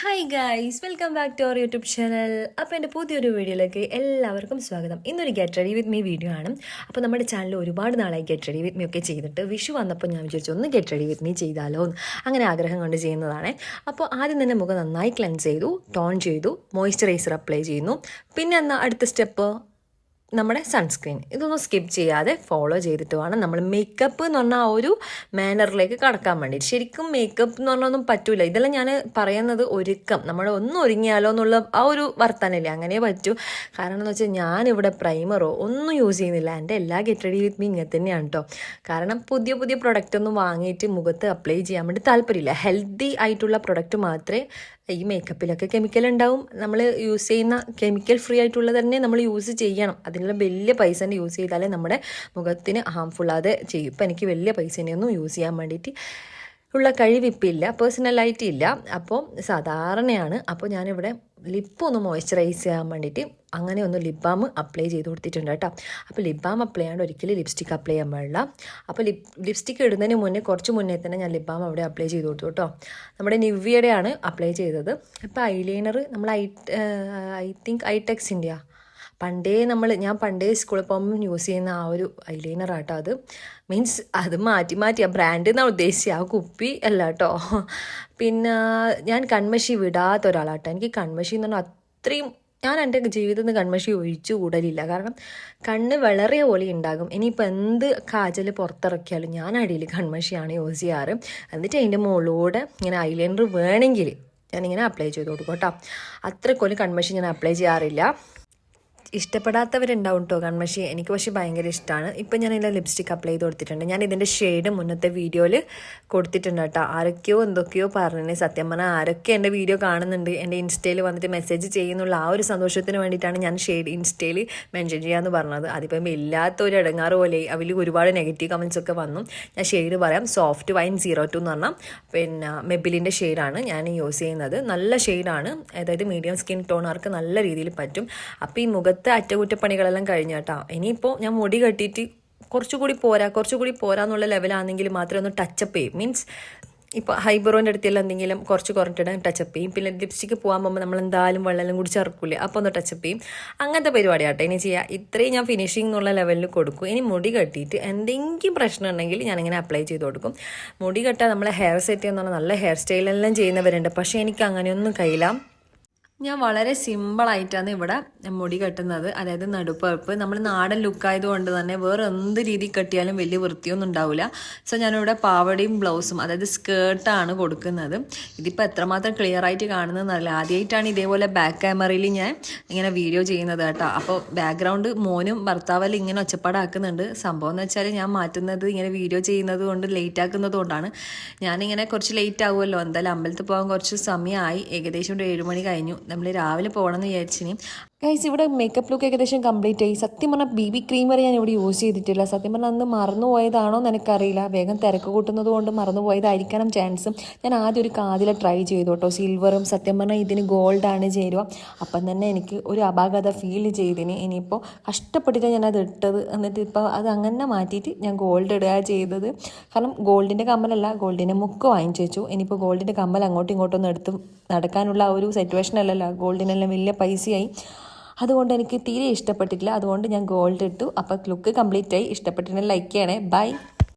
Hi guys, welcome back to our YouTube channel. അപ്പോൾ എൻ്റെ പുതിയൊരു വീഡിയോയിലേക്ക് എല്ലാവർക്കും സ്വാഗതം. ഇന്നൊരു get ready with me video ആണ്. അപ്പോൾ നമ്മുടെ ചാനൽ ഒരുപാട് നാളായി ഗെറ്റ് റെഡി വിത്ത് മീ ഒക്കെ ചെയ്തിട്ട് വിഷു വന്നപ്പോൾ ഞാൻ വിചാരിച്ചു ഒന്ന് ഗെറ്റ് റെഡി വിത്ത് മീ ചെയ്താലോ, അങ്ങനെ ആഗ്രഹം കൊണ്ട് ചെയ്യുന്നതാണ്. അപ്പോൾ ആദ്യം തന്നെ മുഖം നന്നായി ക്ലെൻസ് ചെയ്തു, ടോൺ ചെയ്തു, മോയ്സ്ചറൈസർ അപ്ലൈ ചെയ്യുന്നു. പിന്നെ എന്നാൽ അടുത്ത സ്റ്റെപ്പ് നമ്മുടെ സൺസ്ക്രീൻ. ഇതൊന്നും സ്കിപ്പ് ചെയ്യാതെ ഫോളോ ചെയ്തിട്ട് വേണം നമ്മൾ മേക്കപ്പ് എന്ന് പറഞ്ഞാൽ ആ ഒരു മാനറിലേക്ക് കടക്കാൻ വേണ്ടിയിട്ട്. ശരിക്കും മേക്കപ്പ് എന്ന് പറഞ്ഞൊന്നും പറ്റൂല. ഇതെല്ലാം ഞാൻ പറയുന്നത് ഒരുക്കം, നമ്മൾ ഒന്ന് ഒരുങ്ങിയാലോ എന്നുള്ള ആ ഒരു വർത്താനല്ലേ, അങ്ങനെ പറ്റൂ. കാരണം എന്ന് വെച്ചാൽ ഞാനിവിടെ പ്രൈമറോ ഒന്നും യൂസ് ചെയ്യുന്നില്ല. എൻ്റെ എല്ലാ ഗെറ്റ് റെഡി വിത്ത് മീ ഇങ്ങനെ തന്നെയാണ് കേട്ടോ. കാരണം പുതിയ പുതിയ പ്രൊഡക്റ്റ് ഒന്നും വാങ്ങിയിട്ട് മുഖത്ത് അപ്ലൈ ചെയ്യാൻ വേണ്ടി താല്പര്യമില്ല. ഹെൽത്തി ആയിട്ടുള്ള പ്രൊഡക്റ്റ് മാത്രമേ, ഈ മേക്കപ്പിലൊക്കെ കെമിക്കൽ ഉണ്ടാവും, നമ്മൾ യൂസ് ചെയ്യുന്ന കെമിക്കൽ ഫ്രീ ആയിട്ടുള്ളത് തന്നെ നമ്മൾ യൂസ് ചെയ്യണം. അതിനുള്ള വലിയ പൈസ തന്നെ യൂസ് ചെയ്താലേ നമ്മുടെ മുഖത്തിന് ഹാംഫുള്ളാതെ ചെയ്യും. ഇപ്പം എനിക്ക് വലിയ പൈസേനെയൊന്നും യൂസ് ചെയ്യാൻ വേണ്ടിയിട്ട് ഉള്ള കഴിവിപ്പില്ല, പേഴ്സണലായിട്ട് ഇല്ല. അപ്പോൾ സാധാരണയാണ്. അപ്പോൾ ഞാനിവിടെ ലിപ്പ് ഒന്ന് മോയ്സ്ചറൈസ് ചെയ്യാൻ വേണ്ടിയിട്ട് അങ്ങനെ ഒന്ന് ലിപ് ബാം അപ്ലൈ ചെയ്ത് കൊടുത്തിട്ടുണ്ട് കേട്ടോ. അപ്പോൾ ലിപ് ബാം അപ്ലൈ ചെയ്യാണ്ട് ഒരിക്കലും ലിപ്സ്റ്റിക്ക് അപ്ലൈ ചെയ്യാൻ പാടില്ല. അപ്പോൾ ലിപ്സ്റ്റിക്ക് ഇടുന്നതിന് മുന്നേ കുറച്ച് മുന്നേ തന്നെ ഞാൻ ലിപ് ബാം അവിടെ അപ്ലൈ ചെയ്ത് കൊടുത്തു കേട്ടോ. നമ്മുടെ നിവ്യയുടെയാണ് അപ്ലൈ ചെയ്തത്. അപ്പോൾ ഐലൈനർ നമ്മൾ ഐ തിങ്ക് ഐടെക്സിൻ്റെയാ ഞാൻ പണ്ടേ സ്കൂളിൽ പോകുമ്പോൾ യൂസ് ചെയ്യുന്ന ആ ഒരു ഐലൈനർ ആട്ടോ അത്. മീൻസ് അത് മാറ്റി ആ ബ്രാൻഡ് എന്നാണ് ഉദ്ദേശിച്ചത്, ആ കുപ്പി അല്ല കേട്ടോ. പിന്നെ ഞാൻ കൺമഷി വിടാത്ത ഒരാളാട്ടോ. എനിക്ക് കൺമഷി എന്ന് പറഞ്ഞാൽ അത്രയും, ഞാൻ എൻ്റെ ജീവിതത്തിൽ നിന്ന് കൺമഷി ഒഴിച്ചു കൂടലില്ല. കാരണം കണ്ണ് വളറിയ പോലെ ഉണ്ടാകും. ഇനിയിപ്പോൾ എന്ത് കാജൽ പുറത്തിറക്കിയാലും ഞാൻ അടിയിൽ കൺമഷിയാണ് യൂസ് ചെയ്യാറ്. എന്നിട്ട് അതിൻ്റെ മുകളിലൂടെ ഇങ്ങനെ ഐലൈനർ വേണമെങ്കിൽ ഞാനിങ്ങനെ അപ്ലൈ ചെയ്ത് കൊടുക്കും കേട്ടോ. അത്രക്കൊല്ലം കൺമഷി ഞാൻ അപ്ലൈ ചെയ്യാറില്ല. ഇഷ്ടപ്പെടാത്തവരുണ്ടാവും കേട്ടോ കൺമഷി. എനിക്ക് പക്ഷേ ഭയങ്കര ഇഷ്ടമാണ്. ഇപ്പം ഞാൻ ഇതിൽ ലിപ്സ്റ്റിക് അപ്ലൈ ചെയ്ത് കൊടുത്തിട്ടുണ്ട്. ഞാൻ ഇതിൻ്റെ ഷെയ്ഡ് മുന്നത്തെ വീഡിയോയിൽ കൊടുത്തിട്ടുണ്ട് കേട്ടോ. ആരൊക്കെയോ എന്തൊക്കെയോ പറഞ്ഞു. സത്യം പറഞ്ഞാൽ ആരൊക്കെ എൻ്റെ വീഡിയോ കാണുന്നുണ്ട്, എൻ്റെ ഇൻസ്റ്റയിൽ വന്നിട്ട് മെസ്സേജ് ചെയ്യുന്നുള്ള ആ ഒരു സന്തോഷത്തിന് വേണ്ടിയിട്ടാണ് ഞാൻ ഷെയ്ഡ് ഇൻസ്റ്റയിൽ മെൻഷൻ ചെയ്യാമെന്ന് പറഞ്ഞത്. അതിപ്പം ഇല്ലാത്തൊരു ഇടങ്ങാറ് പോലെ അതിൽ ഒരുപാട് നെഗറ്റീവ് കമൻസ് ഒക്കെ വന്നു. ഞാൻ ഷെയ്ഡ് പറയാം. സോഫ്റ്റ് വൈൻ 02 എന്ന് പറഞ്ഞാൽ പിന്നെ മെബിലിൻ്റെ ഷെയ്ഡാണ് ഞാൻ യൂസ് ചെയ്യുന്നത്. നല്ല ഷെയ്ഡാണ്, അതായത് മീഡിയം സ്കിൻ ടോണർക്ക് നല്ല രീതിയിൽ പറ്റും. അപ്പോൾ ഈ മുഖത്ത് അറ്റകുറ്റപ്പണികളെല്ലാം കഴിഞ്ഞാട്ടോ. ഇനിയിപ്പോൾ ഞാൻ മുടി കെട്ടിയിട്ട് കുറച്ചുകൂടി പോരാ എന്നുള്ള ലെവലാണെങ്കിൽ മാത്രമേ ഒന്ന് ടച്ചപ്പ് ചെയ്യും. മീൻസ് ഇപ്പോൾ ഹൈബ്രോൻ്റെ അടുത്തെല്ലാം എന്തെങ്കിലും കുറച്ച് കുറഞ്ഞിട്ട് ടച്ചപ്പ് ചെയ്യും. പിന്നെ ലിപ്സ്റ്റിക്ക് പോകാൻ പോകുമ്പോൾ നമ്മൾ എന്തായാലും വെള്ളം കൂടി ചേർക്കില്ലേ, അപ്പോൾ ഒന്ന് ടച്ചപ്പ് ചെയ്യും. അങ്ങനത്തെ പരിപാടിയാട്ടോ ഇനി ചെയ്യുക. ഇത്രയും ഞാൻ ഫിനിഷിംഗ് എന്നുള്ള ലെവലിൽ കൊടുക്കും. ഇനി മുടി കെട്ടിയിട്ട് എന്തെങ്കിലും പ്രശ്നം ഉണ്ടെങ്കിൽ ഞാനിങ്ങനെ അപ്ലൈ ചെയ്ത് കൊടുക്കും. മുടി കെട്ടാൻ നമ്മളെ ഹെയർ സെറ്റ് എന്ന് പറഞ്ഞാൽ നല്ല ഹെയർ സ്റ്റൈലെല്ലാം ചെയ്യുന്നവരുണ്ട്. പക്ഷേ എനിക്ക് അങ്ങനെയൊന്നും കഴിയില്ല. ഞാൻ വളരെ സിമ്പിളായിട്ടാണ് ഇവിടെ മുടി കെട്ടുന്നത്. അതായത് നടുപ്പഴുപ്പ് നമ്മൾ നാടൻ ലുക്കായതുകൊണ്ട് തന്നെ വേറെ എന്ത് രീതി കെട്ടിയാലും വലിയ വൃത്തിയൊന്നും ഉണ്ടാവില്ല. സോ ഞാനിവിടെ പാവടയും ബ്ലൗസും അതായത് സ്കേർട്ടാണ് കൊടുക്കുന്നത്. ഇതിപ്പോൾ എത്രമാത്രം ക്ലിയർ ആയിട്ട് കാണുന്നതെന്നറിയില്ല. ആദ്യമായിട്ടാണ് ഇതേപോലെ ബാക്ക് ക്യാമറയിൽ ഞാൻ ഇങ്ങനെ വീഡിയോ ചെയ്യുന്നത് കേട്ടോ. അപ്പോൾ ബാക്ക്ഗ്രൗണ്ട് മോനും ഭർത്താവെല്ലാം ഇങ്ങനെ ഒച്ചപ്പാടാക്കുന്നുണ്ട്. സംഭവം എന്ന് വെച്ചാൽ ഞാൻ മാറ്റുന്നത് ഇങ്ങനെ വീഡിയോ ചെയ്യുന്നത് കൊണ്ട് ലേറ്റ് ആക്കുന്നത് കൊണ്ടാണ്. ഞാനിങ്ങനെ കുറച്ച് ലേറ്റ് ആകുമല്ലോ, എന്തായാലും അമ്പലത്തിൽ പോകാൻ കുറച്ച് സമയമായി. ഏകദേശം ഒരു 7 മണി കഴിഞ്ഞു. നമ്മൾ രാവിലെ പോകണമെന്ന് വിചാരിച്ചിനി. ഗൈസ്, ഇവിടെ മേക്കപ്പ് ലുക്ക് ഏകദേശം കംപ്ലീറ്റ് ആയി. സത്യം പറഞ്ഞാൽ BB ക്രീം വരെ ഞാൻ ഇവിടെ യൂസ് ചെയ്തിട്ടില്ല. സത്യം പറഞ്ഞാൽ അന്ന് മറന്നുപോയതാണോ എന്ന് എനിക്കറിയില്ല. വേഗം തിരക്ക് കൂട്ടുന്നത് കൊണ്ട് മറന്നുപോയതായിരിക്കണം ചാൻസും. ഞാൻ ആദ്യം ഒരു കാതിൽ ട്രൈ ചെയ്തു കേട്ടോ, സിൽവറും. സത്യം പറഞ്ഞാൽ ഇതിന് ഗോൾഡാണ് ചേരുക. അപ്പം തന്നെ എനിക്ക് ഒരു അപാകത ഫീൽ ചെയ്തിന്. ഇനിയിപ്പോൾ കഷ്ടപ്പെട്ടിട്ട് ഞാനത് ഇട്ടത്. എന്നിട്ട് ഇപ്പോൾ അത് അങ്ങനെ മാറ്റിയിട്ട് ഞാൻ ഗോൾഡ് ഇടുക ചെയ്തത്. കാരണം ഗോൾഡിൻ്റെ കമ്മലല്ല, ഗോൾഡിൻ്റെ മുക്ക് വാങ്ങിച്ചു വെച്ചു. ഇനിയിപ്പോൾ ഗോൾഡിൻ്റെ കമ്മൽ അങ്ങോട്ടും ഇങ്ങോട്ടും എടുത്ത് നടക്കാനുള്ള ഒരു സിറ്റുവേഷൻ അല്ലല്ലോ. ഗോൾഡിനെല്ലാം വലിയ പൈസയായി. അതുകൊണ്ട് എനിക്ക് തീരെ ഇഷ്ടപ്പെട്ടിട്ടില്ല. അതുകൊണ്ട് ഞാൻ ഗോൾഡ് ഇട്ടു. അപ്പോൾ ലുക്ക് കംപ്ലീറ്റ് ആയി. ഇഷ്ടപ്പെട്ടിട്ടുണ്ടെങ്കിൽ ലൈക്ക് ചെയ്യണേ. ബൈ.